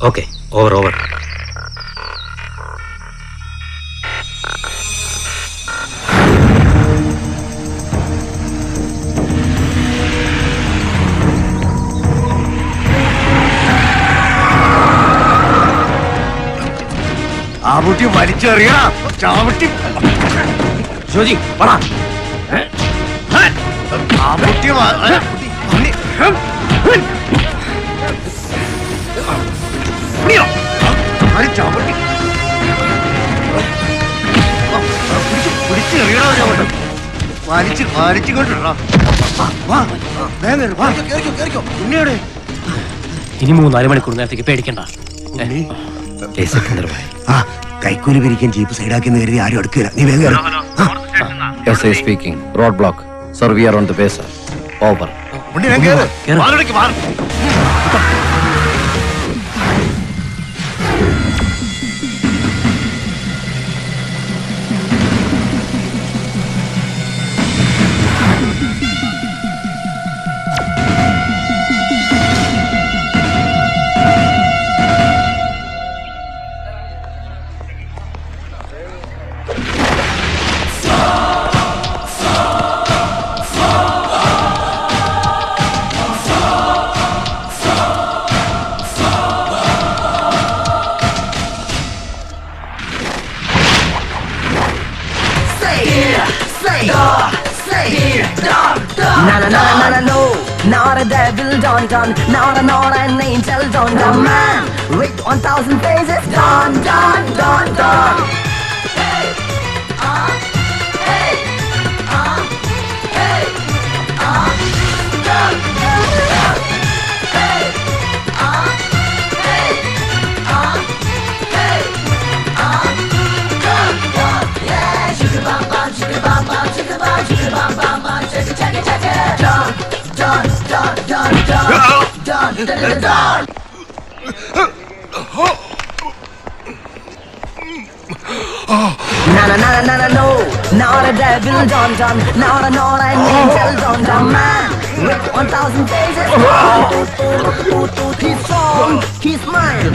Okay, over over. ആ കുട്ടി വലിച്ചെറിയണ ചാവട്ടി ജോജി പറ. ആ കുട്ടി ചാവട്ടി പിടിച്ചെറിയണോ ചാവട്ടം വലിച്ചു കൊണ്ടിടണം. ഉണ്ണിയോടെ ഇനി 3-4 മണിക്കൂർ നേരത്തേക്ക് പേടിക്കണ്ട. ആ കൈക്കൂലി പിരിക്കാൻ ജീപ്പ് സൈഡാക്കി കരുതി ആരും അടുക്കില്ല. നീ വേഗം SI speaking. Roadblock. Sir, we are on the base. Over. No, not a devil, don't, not an angel, don't, a man with 1,000 faces, don't. Hey, hey, hey, don't. Hey, hey, don't. Yeah, shake it, bam, bam, shake it, bam, bam, shake it, bam, shake it, check it. Done. No, not a devil, don't, not an angel, don't, a man with 1,000 faces. He's strong, he's mine.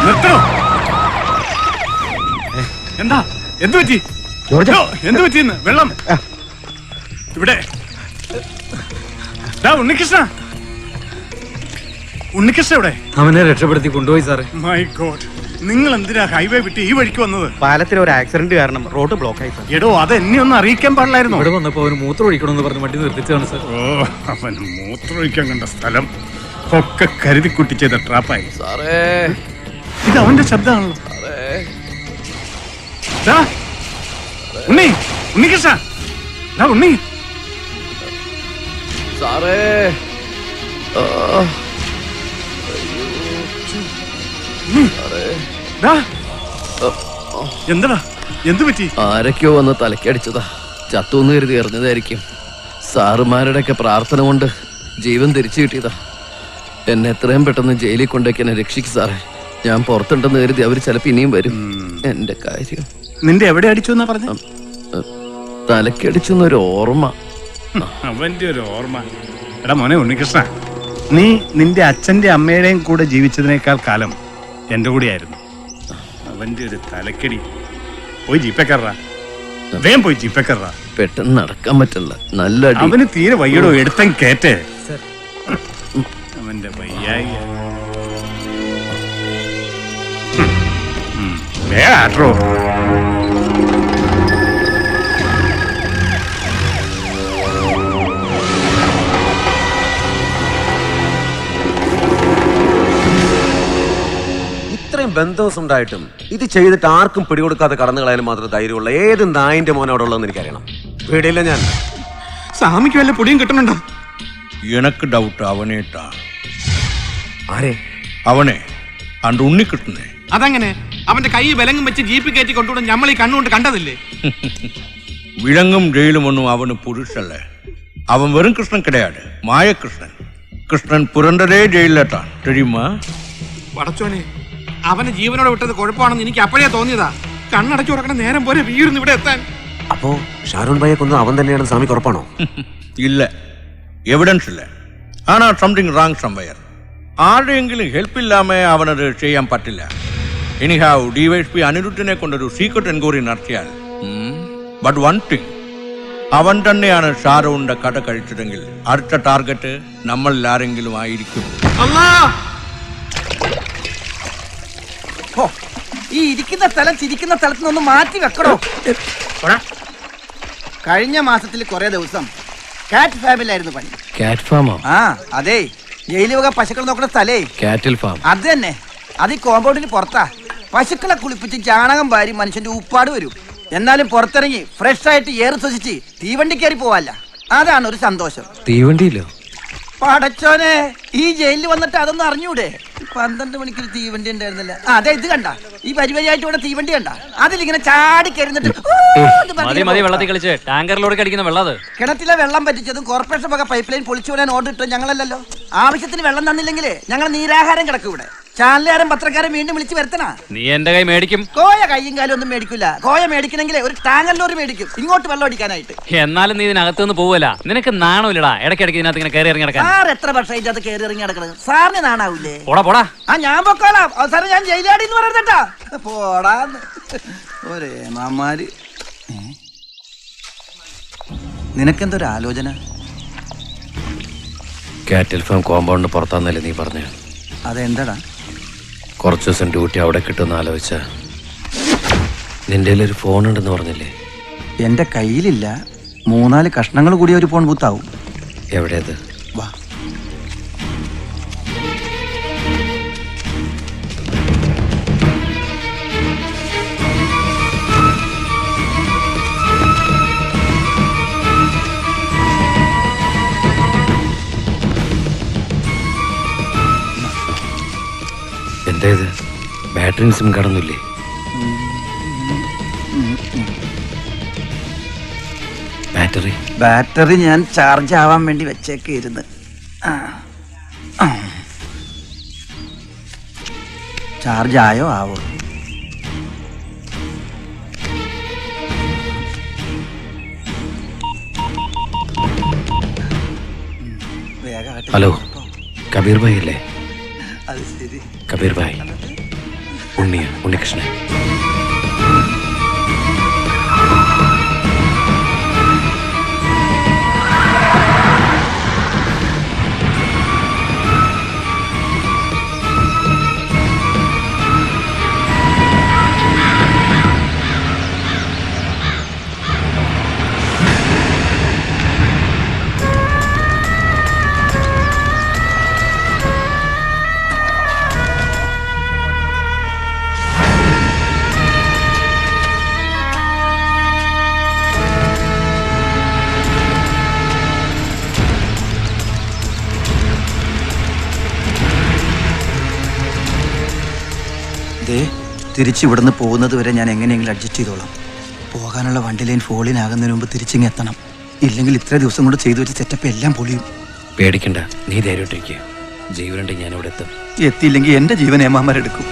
നിർത്തണോ? എന്താ എന്ത് പറ്റി? എന്ത് പറ്റിന്ന്? വെള്ളം ഇവിടെ. ഉണ്ണികൃഷ്ണ ഇവിടെ? അവനെ രക്ഷപ്പെടുത്തി കൊണ്ടുപോയി സാറേ. മൈ ഗോഡ്, നിങ്ങൾ എന്തിനാ ഹൈവേ വിട്ട് ഈ വഴിക്ക് വന്നത്? പാലത്തിൽ ഒരു ആക്സിഡന്റ് കാരണം റോഡ് ബ്ലോക്ക് ആയി സാർ. എടോ, അത് എന്നെ ഒന്ന് അറിയിക്കാൻ പാടില്ലായിരുന്നു. ഇവിടെ വന്നപ്പോ അവന് മൂത്രം ഒഴിക്കണമെന്ന് പറഞ്ഞ് വണ്ടി നിർത്തിച്ചാണ് സാർ. ഓ, അവൻ മൂത്രമൊഴിക്കാൻ കണ്ട സ്ഥലം ഒക്കെ കരുതിക്കുട്ടി ചെയ്ത ട്രാപ്പായി. ഇത് അവന്റെ ശബ്ദമാണല്ലോ. ഉണ്ണികൃഷ്ണ, ഉണ്ണി സാറേ, എന്താ എന്ത് പറ്റി? ആരൊക്കെയോ വന്ന് തലക്കടിച്ചതാ. ചത്തൂന്ന് കരുതി എറിഞ്ഞതായിരിക്കും. സാറുമാരുടെ ഒക്കെ പ്രാർത്ഥന കൊണ്ട് ജീവൻ തിരിച്ചു കിട്ടിയതാ. എന്നെ എത്രയും പെട്ടെന്ന് ജയിലിൽ കൊണ്ടേക്ക് എന്നെ രക്ഷിക്കും സാറേ. ഞാൻ പുറത്തുണ്ടെന്ന് കരുതി അവര് ചിലപ്പോ ഇനിയും വരും. എന്റെ കാര്യം. നിന്റെ എവിടെ അടിച്ചു എന്നാ പറഞ്ഞ? തലക്കടിച്ചെന്നൊരു ഓർമ്മ. അവന്റെ ഒരു ഓർമ്മ. എടാ മോനെ ഉണ്ണികൃഷ്ണ, നീ നിന്റെ അച്ഛന്റെ അമ്മയുടെയും കൂടെ ജീവിച്ചതിനേക്കാൾ കാലം എന്റെ കൂടെയായിരുന്നു. അവന്റെ ഒരു തലക്കടി. പോയി ജീപ്പേ കയറാ, വേഗം പോയി ജീപ്പേ കയറാ. പെട്ടെന്ന് നടക്കാൻ പറ്റില്ല. നല്ല അവന് തീരെ വയ്യടോ, എടുത്തൻ കേറ്റേ. എന്റെ വയ്യായി ആട്രോ. ഇത്രയും ബന്ധവസം ഉണ്ടായിട്ടും ഇത് ചെയ്തിട്ട് ആർക്കും പിടികൊടുക്കാതെ കടന്നു കളയാനും മാത്രം ധൈര്യമുള്ള ഏത് നായിന്റെ മോൻ അവിടെ ഉള്ളതെന്ന് എനിക്കറിയണം. പേടിയില്ല ഞാൻ. സ്വാമിക്ക് വല്ല പൊടിയും കിട്ടണുണ്ടോ? എനക്ക് ഡൗട്ട് അവനേട്ടാ. ആരെ? അവനെ അണ്ട് ഉണ്ണിക്കിട്ടുന്നേ. അതങ്ങനെ അവന്റെ കൈ വിലങ്ങും വെച്ച് ജീപ്പ് കയറ്റി കൊണ്ടുപോകും നമ്മൾ ഈ കണ്ണുകൊണ്ട് കണ്ടതില്ലേ? വിലങ്ങും ജയിലും ഒന്നും അവന് പുരുഷല്ലേ. അവൻ വെറും കൃഷ്ണൻ കിടയാട്, മായകൃഷ്ണൻ. കൃഷ്ണൻ പുരണ്ടരേ ജയിലിലേട്ടാണ്, തെരിയുമാ? പടച്ചോനെ, അവന് ജീവനോടെ വിട്ടത് കുഴപ്പമാണെന്ന് എനിക്ക് അപ്പോഴേ തോന്നിയതാ. കണ്ണടച്ചു തുറക്കണ നേരം പോലെ വീർന്ന് ഇവിടെ എത്താൻ. അപ്പോ ഷാരൂൺ ഭായിയെ കൊന്നത് അവൻ തന്നെയാണ് സ്വാമിക്ക് ഉറപ്പാണോ? ഇല്ല, എവിഡൻസ് ഇല്ല. ആണാ സംതിങ് റാങ് സംവയർ. ആരുടെയെങ്കിലും ഹെൽപ്പ് ഇല്ലാമേ അവനത് ചെയ്യാൻ പറ്റില്ല. എനിഹാവ് ഡിവൈഎസ്പി അനിരുദ്ധിനെ കൊണ്ടൊരു സീക്രട്ട് എൻക്വയറി നടത്തിയാൽ. ബട്ട് വൺ തിങ്, അവൻ തന്നെയാണ് ഷാരൂണിന്റെ കട കഴിച്ചതെങ്കിൽ അടുത്ത ടാർഗറ്റ് നമ്മളിൽ ആരെങ്കിലും ആയിരിക്കും. ഈ ഇരിക്കുന്ന സ്ഥലം ചിരിക്കുന്ന സ്ഥലത്ത് നിന്ന് മാറ്റി വെക്കണോ? കഴിഞ്ഞ മാസത്തിൽ കുറെ ദിവസം കാറ്റ് ഫാമിലായിരുന്നു പണി. കാറ്റ് ഫാമോ? ആ അതെ, ജയില് വക പശുക്കൾ നോക്കുന്ന സ്ഥലേ കാറ്റിൽ ഫാം. അത് തന്നെ. അത് ഈ കോമ്പൗണ്ടിന് പുറത്താ. പശുക്കളെ കുളിപ്പിച്ച് ചാണകം വാരി മനുഷ്യന്റെ ഉപ്പാട് വരും. എന്നാലും പുറത്തിറങ്ങി ഫ്രഷ് ആയിട്ട് ഏറ് ശ്വസിച്ച് തീവണ്ടി കയറി പോവല്ല. അതാണ് ഒരു സന്തോഷം. തീവണ്ടിയില്ലോ? പടച്ചോനെ, ഈ ജയിലിൽ വന്നിട്ട് അതൊന്നും അറിഞ്ഞൂടെ? 12 മണിക്കൊരു തീവണ്ടി ഉണ്ടായിരുന്നില്ല. അതെ, ഇത് കണ്ട ഈ പരിപാടിയായിട്ട് ഇവിടെ തീവണ്ടി കണ്ട. അതിലിങ്ങനെ ചാടി കയറുന്നിട്ട് വെള്ളത്തിൽ കളിച്ച് ടാങ്കറിലോട് അടിക്കുന്ന വെള്ളം. കിണറ്റിലെ വെള്ളം പറ്റിച്ചതും കോർപ്പറേഷൻ വക പൈപ്പ് ലൈൻ പൊളിച്ചു വിടാൻ ഓർഡർ ഇട്ടോ ഞങ്ങളല്ലല്ലോ. ആവശ്യത്തിന് വെള്ളം തന്നില്ലെങ്കിലേ ഞങ്ങൾ നീരാഹാരം കിടക്കും ഇവിടെ. ചാനലുകാരൻ പത്രക്കാരൻ വീണ്ടും വിളിച്ചു വരുത്തണ. നീ എന്റെ കൈ മേടിക്കും? കോയ കയ്യും കാലും ഒന്നും മേടിക്കില്ല. കോയ മേടിക്കണമെങ്കിലേ ഒരു ടാങ്കർ ലോറി മേടിക്കും, ഇങ്ങോട്ട് വെള്ളം അടിക്കാനായിട്ട്. എന്നാലും നീ ഇതിനകത്ത് നിന്ന് പോവല്ല. നിനക്ക് നാണമില്ലടാ ഇടയ്ക്കിടയ്ക്ക് ഇതിനകത്ത് ഇങ്ങനെ കയറി ഇറങ്ങി നടക്കാൻ? സാർ എത്ര വർഷം ഇതിനകത്ത് കയറി ഇറങ്ങി നടക്കുന്നത്? സാറിന് നാണാവൂലേ? പോടാ പോടാ. ആ ഞാൻ പൊക്കോളാം. അവസാനം ഞാൻ ജയിലാടി എന്ന് പറയുന്നേട്ടാ. പോടാന്ന് ഒരേ മാമാര്. നിനക്കെന്തൊരു ആലോചന? കാറ്റിൽ ഫാം കോമ്പൗണ്ട് പുറത്താന്നല്ലേ നീ പറഞ്ഞു? അതെന്താടാ? കുറച്ച് ദിവസം ഡ്യൂട്ടി അവിടെ കിട്ടുമെന്ന് ആലോചിച്ച. നിന്റെ ഒരു ഫോൺ ഉണ്ടെന്ന് പറഞ്ഞില്ലേ? എന്റെ കയ്യിലില്ല. 3-4 കഷ്ണങ്ങൾ കൂടി ഒരു ഫോൺ ബൂത്താവും. എവിടെയത്? വാ. എന്തേത്? ബാറ്ററി സിം കടന്നില്ലേ? ബാറ്ററി ഞാൻ ചാർജ് ആവാൻ വേണ്ടി വെച്ചേക്കിരുന്ന്. ചാർജ് ആയോ ആവോ? ഹലോ, കബീർ ഭായി അല്ലേ? അത് ശരി. കബീർ ഭായ്, ഉണ്ണികൃഷ്ണൻ. തിരിച്ച് ഇവിടുന്ന് പോകുന്നത് വരെ ഞാൻ എങ്ങനെയെങ്കിലും അഡ്ജസ്റ്റ് ചെയ്തോളാം. പോകാനുള്ള വണ്ടി ലൈൻ ഫോളിനാകുന്നതിന് മുമ്പ് തിരിച്ചിങ്ങ് എത്തണം. ഇല്ലെങ്കിൽ ഇത്ര ദിവസം കൊണ്ട് ചെയ്തു വെച്ച സെറ്റപ്പ് എല്ലാം പൊളിയും. പേടിക്കണ്ട, നീ ധൈര്യമായിട്ടിരിക്കുക. ജീവനുണ്ടെങ്കിൽ ഞാനിവിടെ എത്തും. എത്തിയില്ലെങ്കിൽ എന്റെ ജീവൻ ഏമാന്മാരെടുക്കും.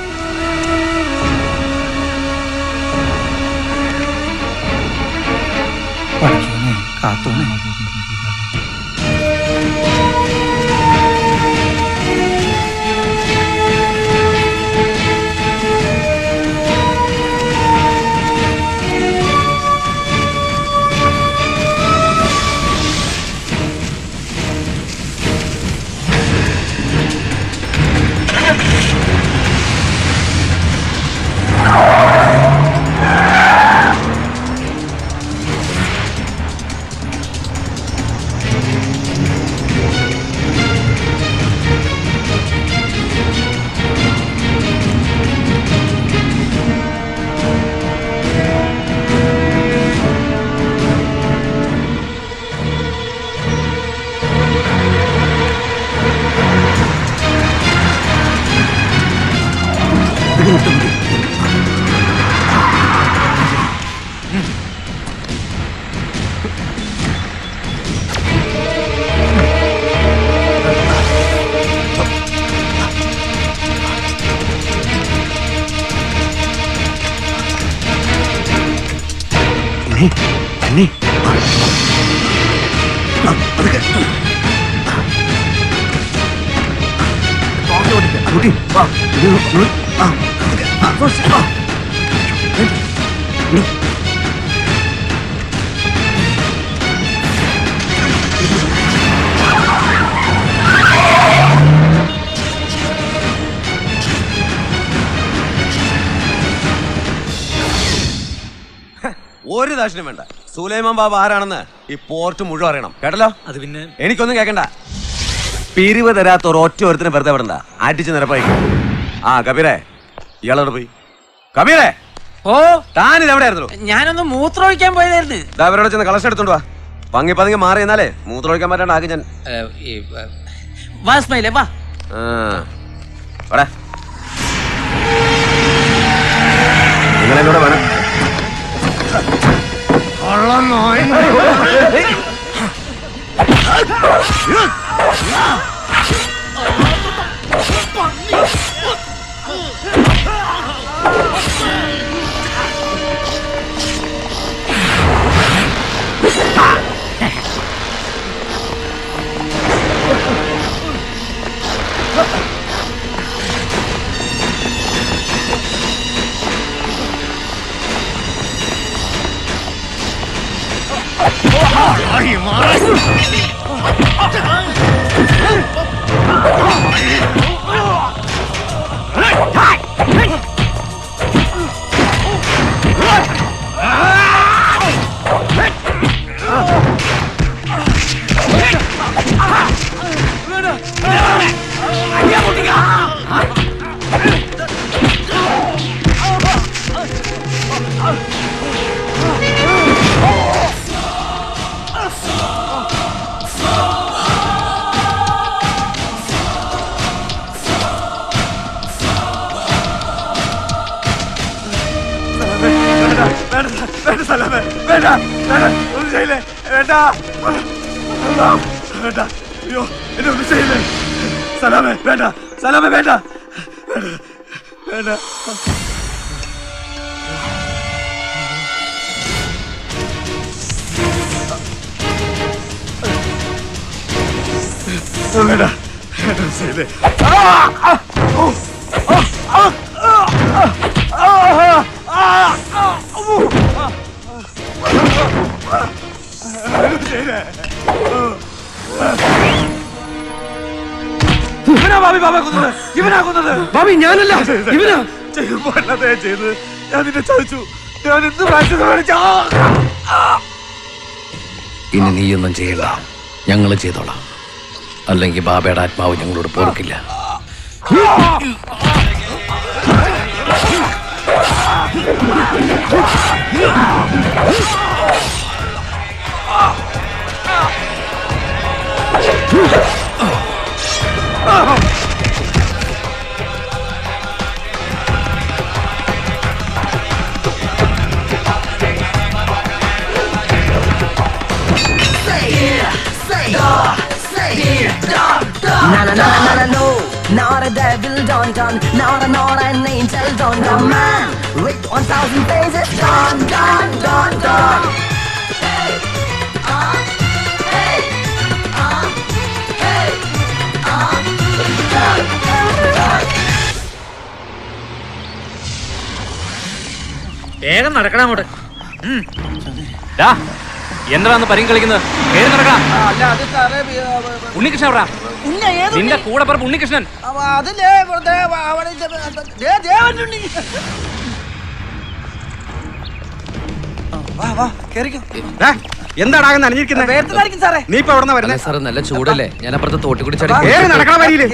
കാത്തോണേ. സണ്ണി ഒരു ദാക്ഷിണ്യം വേണ്ട. സുലൈമാൻ ബാബ ആരാണെന്ന് ഈ പോർട്ട് മുഴുവൻ അറിയണം. കേട്ടല്ലോ? അത് പിന്നെ എനിക്കൊന്നും കേൾക്കണ്ട. പിരിവ് തരാത്ത ഒരൊറ്റ ഒരുത്തിനെ വെറുതെ വിടണ്ട. അടിച്ച് നിരപ്പായി. ആ കബീരെ, ഇയാളോട് പോയി. കബീരെ, ഓ താനിത് എവിടെയായിരുന്നു? ഞാനൊന്ന് മൂത്രമൊഴിക്കാൻ പോയതായിരുന്നു. അവരോട് ചെന്ന് കളക്ഷൻ എടുത്തോണ്ട് വാ. പങ്ങി പതുങ്ങി മാറി എന്നാലേ മൂത്രമൊഴിക്കാൻ പറ്റാണ്ട് ആകെ ഞാൻ. വാ സ്മൈലേ വാ. നിങ്ങളെന്നോട് വേണം. ഞാനല്ല ഇവനാ ചെയ്ത്. ഞാൻ നിന്നെ ചോദിച്ചു. ഞാൻ എന്ത് ഇനി നീയൊന്നും ചെയ്യണ്ട, ഞങ്ങൾ ചെയ്തോളാം. അല്ലെങ്കിൽ ബാബയുടെ ആത്മാവ് ഞങ്ങളോട് പോർക്കില്ല. No, not a devil, don't, not an angel, don't, man with 1,000 faces, don't. Hey, hey, hey, വേഗം നടക്കണം അങ്ങോട്ട്. എന്താന്ന് പരി കളിക്കുന്നത്? പേര് നടക്കാം. അല്ല അത് സാറേ ഉണ്ണികൃഷ്ണൻ എവിടാ? നിന്റെ കൂടെ പറമ്പ് ഉണ്ണികൃഷ്ണൻ. എന്താടാകുന്ന അണിഞ്ഞിരിക്കുന്നത്? സാറേ നീ ഇപ്പൊ എവിടെ വരുന്നത്? സാറേ നല്ല ചൂടല്ലേ, ഞാൻ അപ്പുറത്തെ തോട്ടി കൂടി നടക്കണ വരിയില്ലേ?